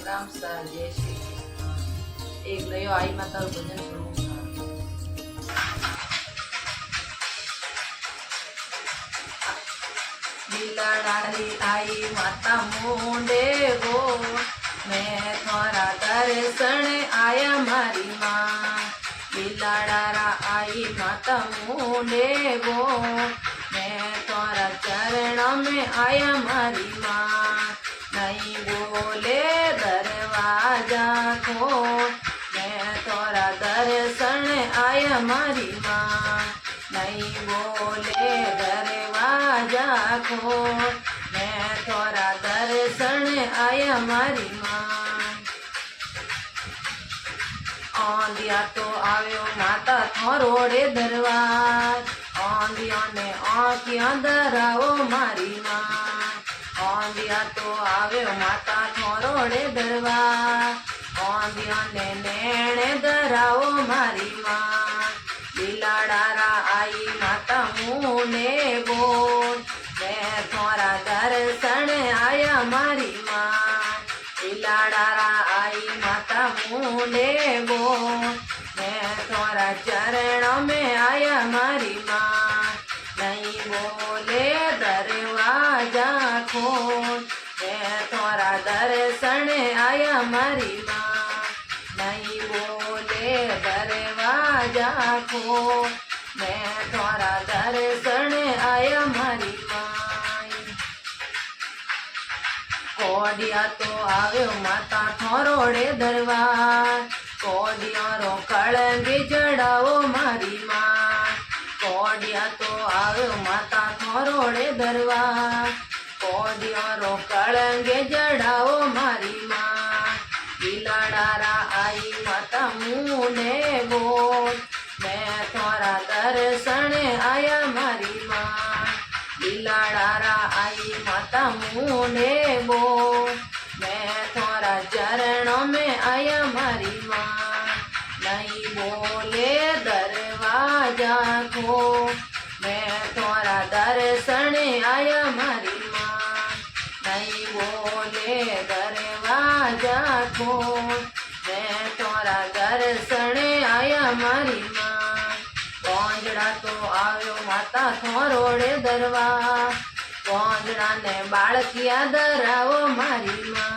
Ram sir જય શ્રી કૃષ્ણ। એક લયો આઈ માતા ભજન કરું બિલાડાની આઈ માતા મુંડે ગો मैं थोड़ा दर्शन आया मारी माँ बिलाड़ा आई माता मुंडे गो मैं थोड़ा चरण में आया मारी माँ नहीं बोले दरवाजा को मैं थोड़ा दर्शन आया मारी माँ नहीं बोले दरवाजा को मैं थोड़ा दर्शन आया मारी माँ आंधिया तो आव्यो माता थोरोड़े दरबार आंधिया ने आँखियाँ धरावो मारी माँ आंधिया तो आव्यो माता थोरोड़े दरबार आंधिया ने नेणे धरावो मारी माँ बिलाड़ा आई माता मुने बोल मैं थोड़ा दर्शन आया मारी माँ बिलाड़ा आई माता मुने बोल मैं थोड़ा चरण में आया मारी माँ नहीं बोले दरवाजा खोल मैं थोड़ा दर्शन आया मारी माँ नहीं बोले दरवाजा खोल मैं थोड़ा दर्शन आया मारी कोडिया तो आव्यो माता थोरोड़े दरबार कोडिया रो कलंगी जड़ावो मारी माँ कोडिया तो आव्यो माता थोरोड़े दरबार कोडिया रो कलंगी जड़ावो मारी माँ बिलाड़ा आई माता मुने बोल मैं थोड़ा दर्शन आया मारी माँ बिलाड़ा आई माता मुने बोल मैं थोड़ा चरण में आया मारी माँ नहीं बोले दरवाजा को मैं थोड़ा दर्शन आया मारी माँ नहीं बोले दरवाजा को मैं थोड़ा दर्शन आया मारी माँ गोंजड़ा तो आव्यो माता थोरोड़े दरबार गोंजड़ा ने बाळकिया धरावो मारी माँ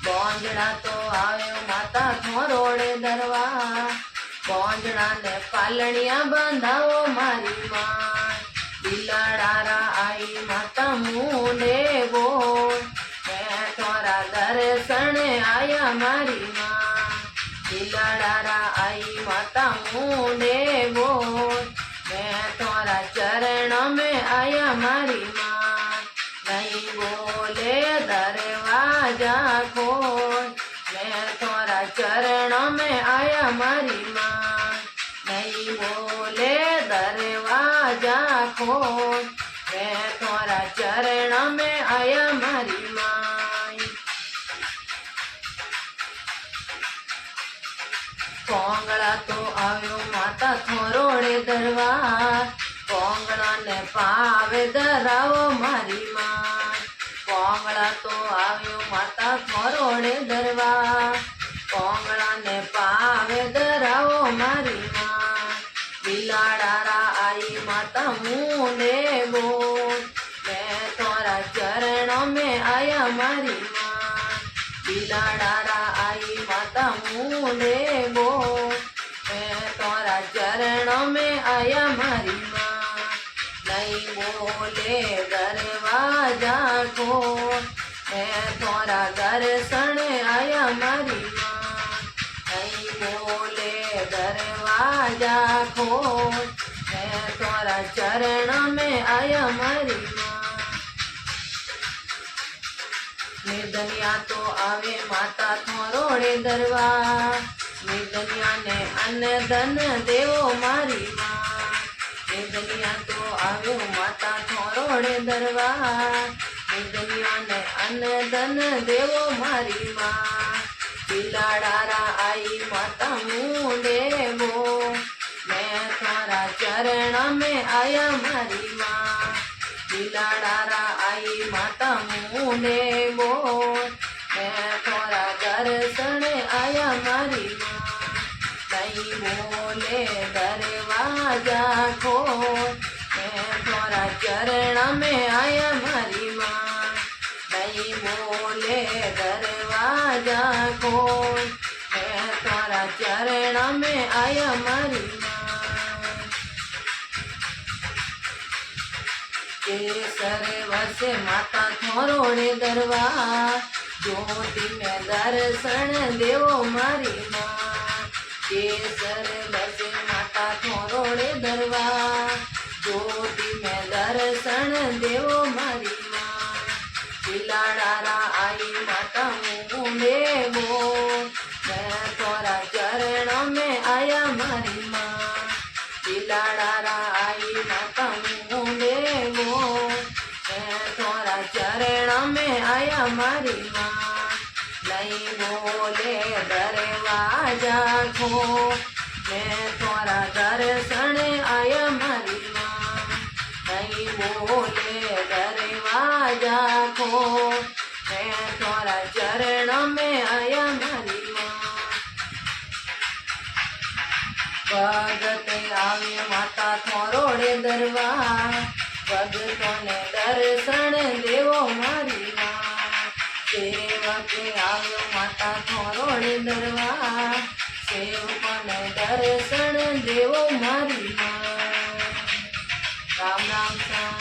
गोंजड़ा तो आव्यो माता थोरोड़े दरबार गोंजड़ा ने पालनिया बंधावो मारी माँ बिलाड़ा आई माता मुंडे बोल मैं थोड़ा दर्शन आया मारी माँ बिलाड़ा आई माता मुंडे बोल मैं थोड़ा चरण में आया मारी माँ नहीं बोले दरवाजा खोल मैं थोड़ा चरण में आया मारी माँ नहीं बोले दरवाजा खोल मैं थोड़ा चरण में आया मारी माँ कोंगड़ा तो आव्यो माता थोरोड़े दरबार कोंगड़ा ने पावे धरावो मारी माँ कोंगड़ा तो आव्यो माता थोरोड़े दरबार कोंगड़ा ने पावे धरावो मारी माँ बिलाड़ा आई माता मुंडे बोल मैं थोड़ा चरण में आया मारी माँ बिलाड़ा आई माता मुंडे बोल मैं थोड़ा चरण में आया मारी माँ नहीं बोले दरवाजा खोल मैं थोड़ा दर्शन आया मारी माँ नहीं बोले दरवाजा खोल मैं थोड़ा चरण में आया मारी माँ निर्धनिया तो आवे माता थोरोड़े दरबार निर्धनिया ने अन्न धन देवो मारी माँ निर्धनिया तो आवे माता थोरोड़े दरबार निर्धनिया ने अन्न धन देवो मारी माँ बिलाड़ा आई माता मुंडे बोल मैं थोड़ा चरण में आया मारी माँ बिलाड़ा आई माता मुंडे बोल मैं थोड़ा આયા મારી માં નહીં બોલે દરવાજા ખોલ मैं तोरा चरण में आया मारी माँ नहीं बोले दरवाजा खोल मैं तोरा चरण में आया मारी माँ केसर वसे माता थोरोड़े दरबार ज्योति में दर्शन देवो मारी माँ केसर वसे माता थोरोड़े दरबार ज्योति में दर्शन देवो मारी माँ बिलाडारा आई माता मुंडे बोल मैं तोरा चरण में आया मारी माँ बिलाडारा आई माता मुंडे बोल मैं तोरा चरण में आया मारी माँ नहीं बोले दरवाजा खोल मैं तोरा दर्शन आया मारी माँ नहीं बोले दरवाजा खोल मैं तोरा चरण में आया मारी माँ भगत आवे माता थोरोड़े दरबार भगतों ने दर्शन देवो मारी माँ सेवक आवे माता थोरोड़े दरबार सेवकों ने दर्शन देवो मारी माँ राम राम